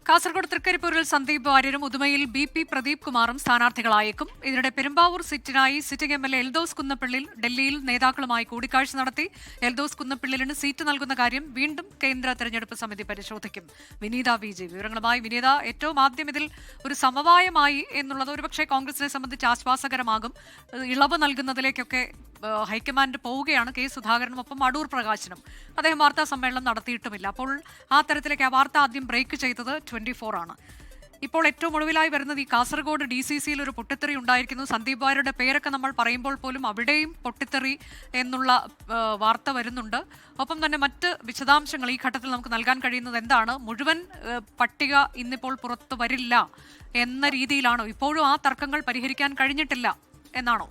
Kasaragod തൃക്കരിപ്പൂരിൽ Sandeep വാര്യരും ഉദുമയിൽ BP Pradeep കുമാറും സ്ഥാനാർത്ഥികളായേക്കും. ഇതിനിടെ Perumbavoor സീറ്റിനായി sitting MLA Eldhose Kunnappillil ഡൽഹിയിൽ നേതാക്കളുമായി കൂടിക്കാഴ്ച നടത്തി. എൽദോസ് കുന്നപ്പിള്ളിലിന് സീറ്റ് നൽകുന്ന കാര്യം വീണ്ടും കേന്ദ്ര തെരഞ്ഞെടുപ്പ് സമിതി പരിശോധിക്കും. വിനീത VJ വിവരങ്ങളുമായി. വിനീത, ഏറ്റവും ആദ്യം ഇതിൽ ഒരു സമവായമായി എന്നുള്ളത് ഒരുപക്ഷെ കോൺഗ്രസിനെ സംബന്ധിച്ച് ആശ്വാസകരമാകും. ഇളവ് നൽകുന്നതിലേക്കൊക്കെ ഹൈക്കമാൻഡ് പോവുകയാണ്. കെ സുധാകരനും ഒപ്പം അടൂർ പ്രകാശനും. അദ്ദേഹം വാർത്താ സമ്മേളനം നടത്തിയിട്ടുമില്ല. അപ്പോൾ ആ തരത്തിലേക്ക് ആ വാർത്ത ആദ്യം ബ്രേക്ക് ചെയ്തത് 24 ആണ്. ഇപ്പോൾ ഏറ്റവും ഒടുവിലായി വരുന്നത് ഈ കാസർഗോഡ് DCCയിൽ ഒരു പൊട്ടിത്തെറി ഉണ്ടായിരിക്കുന്നു. സന്ദീപ് വാര്യരുടെ പേരൊക്കെ നമ്മൾ പറയുമ്പോൾ പോലും അവിടെയും പൊട്ടിത്തെറി എന്നുള്ള വാർത്ത വരുന്നുണ്ട്. ഒപ്പം തന്നെ മറ്റ് വിശദാംശങ്ങൾ ഈ ഘട്ടത്തിൽ നമുക്ക് നൽകാൻ കഴിയുന്നത് എന്താണ്? മുഴുവൻ പട്ടിക ഇന്നിപ്പോൾ പുറത്തു വരില്ല എന്ന രീതിയിലാണോ? ഇപ്പോഴും ആ തർക്കങ്ങൾ പരിഹരിക്കാൻ കഴിഞ്ഞിട്ടില്ല എന്നാണോ?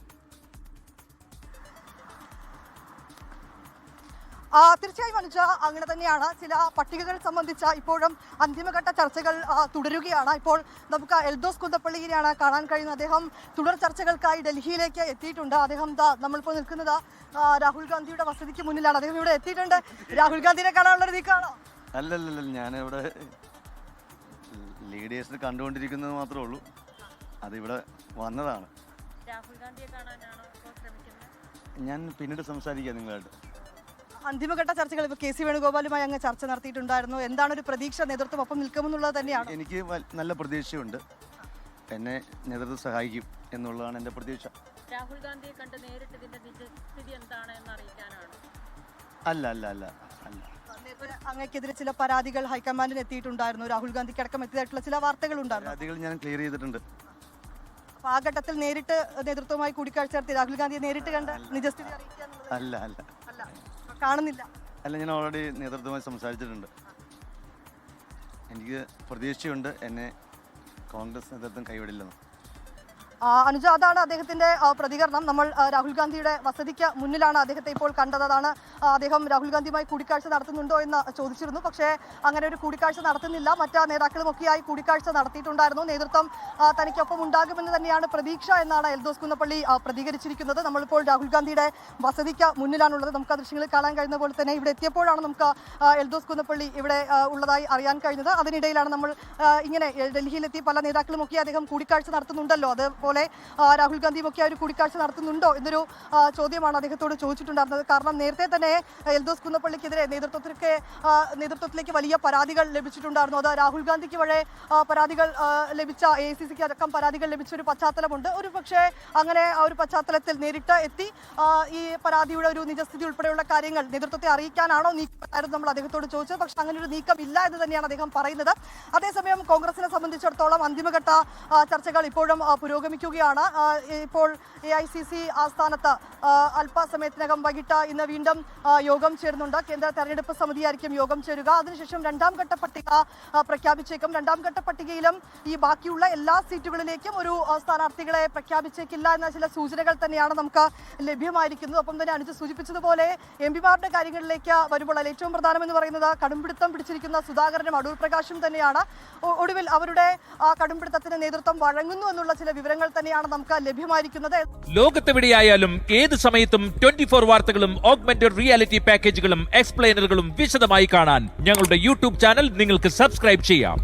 തീർച്ചയായും അനുജ, അങ്ങനെ തന്നെയാണ്. ചില പട്ടികകൾ സംബന്ധിച്ച ഇപ്പോഴും അന്തിമഘട്ട ചർച്ചകൾ തുടരുകയാണ്. ഇപ്പോൾ നമുക്ക് എൽദോസ് കുന്നപ്പള്ളിയെയാണ് കാണാൻ കഴിയുന്നത്. അദ്ദേഹം തുടർ ചർച്ചകൾക്കായി ഡൽഹിയിലേക്ക് എത്തിയിട്ടുണ്ട്. അദ്ദേഹം നമ്മളിപ്പോൾ നിൽക്കുന്നത് രാഹുൽ ഗാന്ധിയുടെ വസതിക്ക് മുന്നിലാണ്. അദ്ദേഹം ഇവിടെ എത്തിയിട്ടുണ്ട്. രാഹുൽ ഗാന്ധിയെ കാണാനുള്ളൊരു നീക്കമാണോ? അല്ലല്ലല്ല, ഞാനിവിടെ ലീഡേഴ്സിനെ കണ്ടുകൊണ്ടിരിക്കുന്നത് മാത്രമേ ഉള്ളൂ. അതിവിടെ വന്നതാണ്. രാഹുൽ ഗാന്ധിയെ കാണാനാണോ ശ്രമിക്കുന്നത്? ഞാൻ പിന്നീട് സംസാരിക്കാം നിങ്ങളായിട്ട്. അന്തിമഘട്ട ചർച്ചകൾ ഇപ്പോൾ KC വേണുഗോപാലുമായി അങ്ങ് ചർച്ച നടത്തിയിട്ടുണ്ടായിരുന്നു. എന്താണ് ഒരു പ്രതീക്ഷ? നേതൃത്വം ഒപ്പം നിൽക്കുമെന്നുള്ളത് തന്നെയാണ്. എനിക്ക് നല്ല പ്രതീക്ഷയുണ്ട്. എന്നെ നേതൃത്വം സഹായിക്കും എന്നുള്ളതാണ് എൻ്റെ പ്രതീക്ഷ. രാഹുൽ ഗാന്ധിയെ കണ്ട് നേരിട്ട് ഇതിന്റെ നിജസ്ഥിതി എന്താണ് എന്ന് അറിയിക്കാനാണ്? അല്ല അല്ല അല്ല അല്ല അങ്ങക്കെതിരെ ചില പരാതികൾ ഹൈക്കമാൻഡിന് എത്തിയിട്ടുണ്ടായിരുന്നു. രാഹുൽ ഗാന്ധിക്ക് അടക്കം എത്തിയതായിട്ടുള്ള ചില വാർത്തകൾ ഉണ്ടായിരുന്നു. പരാതികൾ ഞാൻ ക്ലിയർ ചെയ്തിട്ടുണ്ട്. ആ ഘട്ടത്തിൽ നേരിട്ട് നേതൃത്വവുമായി കൂടിക്കാഴ്ച നടത്തി രാഹുൽ ഗാന്ധിയെ നേരിട്ട് കണ്ട് നിജസ്ഥിതി അറിയിക്കാന്നുള്ളത് അല്ല അല്ല അല്ല കാണുന്നില്ല. അല്ല, ഞാൻ ഓൾറെഡി നേതൃത്വമായി സംസാരിച്ചിട്ടുണ്ട്. എനിക്ക് പ്രതീക്ഷയുണ്ട് എന്നെ കോൺഗ്രസ് നേതൃത്വം കൈവിടില്ലെന്ന്. അനുജ, അതാണ് അദ്ദേഹത്തിന്റെ പ്രതികരണം. നമ്മൾ രാഹുൽ ഗാന്ധിയുടെ വസതിക്ക് മുന്നിലാണ് അദ്ദേഹത്തെ ഇപ്പോൾ കണ്ടത്. അതാണ് അദ്ദേഹം രാഹുൽ ഗാന്ധിയുമായി കൂടിക്കാഴ്ച നടത്തുന്നുണ്ടോ എന്ന് ചോദിച്ചിരുന്നു. പക്ഷേ അങ്ങനെ ഒരു കൂടിക്കാഴ്ച നടത്തുന്നില്ല. മറ്റ് നേതാക്കളുമൊക്കെയായി കൂടിക്കാഴ്ച നടത്തിയിട്ടുണ്ടായിരുന്നു. നേതൃത്വം തനിക്കൊപ്പം ഉണ്ടാകുമെന്ന് തന്നെയാണ് പ്രതീക്ഷ എന്നാണ് എൽദോസ് കുന്നപ്പള്ളി പ്രതികരിച്ചിരിക്കുന്നത്. നമ്മളിപ്പോൾ രാഹുൽ ഗാന്ധിയുടെ വസതിക്ക് മുന്നിലാണുള്ളത്. നമുക്ക് ആ ദൃശ്യങ്ങളിൽ കാണാൻ കഴിയുന്ന പോലെ തന്നെ ഇവിടെ എത്തിയപ്പോഴാണ് നമുക്ക് എൽദോസ് കുന്നപ്പള്ളി ഇവിടെ ഉള്ളതായി അറിയാൻ കഴിഞ്ഞത്. അതിനിടയിലാണ് നമ്മൾ ഇങ്ങനെ ഡൽഹിയിലെത്തി പല നേതാക്കളുമൊക്കെ അദ്ദേഹം കൂടിക്കാഴ്ച നടത്തുന്നുണ്ടല്ലോ, അതുപോലെ രാഹുൽ ഗാന്ധിയുമൊക്കെ ഒരു കൂടിക്കാഴ്ച നടത്തുന്നുണ്ടോ എന്നൊരു ചോദ്യമാണ് അദ്ദേഹത്തോട് ചോദിച്ചിട്ടുണ്ടായിരുന്നത്. കാരണം നേരത്തെ തന്നെ എൽദോസ് കുന്നപ്പള്ളിക്കെതിരെ നേതൃത്വത്തിലേക്ക് വലിയ പരാതികൾ ലഭിച്ചിട്ടുണ്ടായിരുന്നു. അത് രാഹുൽ ഗാന്ധിക്ക് വഴി പരാതികൾ ലഭിച്ച AICCക്ക് അടക്കം പരാതികൾ ലഭിച്ച ഒരു പശ്ചാത്തലമുണ്ട്. ഒരു പക്ഷേ അങ്ങനെ ആ ഒരു പശ്ചാത്തലത്തിൽ നേരിട്ട് എത്തി ഈ പരാതിയുടെ ഒരു നിജസ്ഥിതി ഉൾപ്പെടെയുള്ള കാര്യങ്ങൾ നേതൃത്വത്തെ അറിയിക്കാനാണോ നീക്കമായിരുന്നു നമ്മൾ അദ്ദേഹത്തോട് ചോദിച്ചത്. പക്ഷെ അങ്ങനെ ഒരു നീക്കം ഇല്ല എന്ന് തന്നെയാണ് അദ്ദേഹം പറയുന്നത്. അതേസമയം കോൺഗ്രസിനെ സംബന്ധിച്ചിടത്തോളം അന്തിമഘട്ട ചർച്ചകൾ ഇപ്പോഴും പുരോഗമിക്കുകയാണ്. ഇപ്പോൾ AICC ആസ്ഥാനത്ത് അല്പസമയത്തിനകം വൈകിട്ട് ഇന്ന് വീണ്ടും യോഗം ചേരുന്നുണ്ട്. കേന്ദ്ര തെരഞ്ഞെടുപ്പ് സമിതിയായിരിക്കും യോഗം ചേരുക. അതിനുശേഷം രണ്ടാം ഘട്ട പട്ടിക പ്രഖ്യാപിച്ചേക്കും. രണ്ടാം ഘട്ട പട്ടികയിലും ഈ ബാക്കിയുള്ള എല്ലാ സീറ്റുകളിലേക്കും ഒരു സ്ഥാനാർത്ഥികളെ പ്രഖ്യാപിച്ചേക്കില്ല എന്ന ചില സൂചനകൾ തന്നെയാണ് നമുക്ക് ലഭ്യമായിരിക്കുന്നത്. ഒപ്പം തന്നെ അനുജ സൂചിപ്പിച്ചതുപോലെ MP-മാരുടെ കാര്യങ്ങളിലേക്ക് വരുമ്പോൾ ഏറ്റവും പ്രധാനമെന്ന് പറയുന്നത് കടുംപിടുത്തം പിടിച്ചിരിക്കുന്ന സുധാകരനും അടൂർ പ്രകാശും തന്നെയാണ്. ഒടുവിൽ അവരുടെ കടുംപിടുത്തത്തിന് നേതൃത്വം വഴങ്ങുന്നു എന്നുള്ള ചില വിവരങ്ങൾ തന്നെയാണ് നമുക്ക് ലഭ്യമായിരിക്കുന്നത്. ലോകത്തെവിടെയായാലും ഏത് സമയത്തും 24 വാർത്തകളും ഓഗ്മെന്റഡ് റിയാലിറ്റി പാക്കേജുകളും എക്സ്പ്ലെയിനറുകളും വിശദമായി കാണാൻ ഞങ്ങളുടെ YouTube ചാനൽ നിങ്ങൾക്ക് സബ്സ്ക്രൈബ് ചെയ്യാം.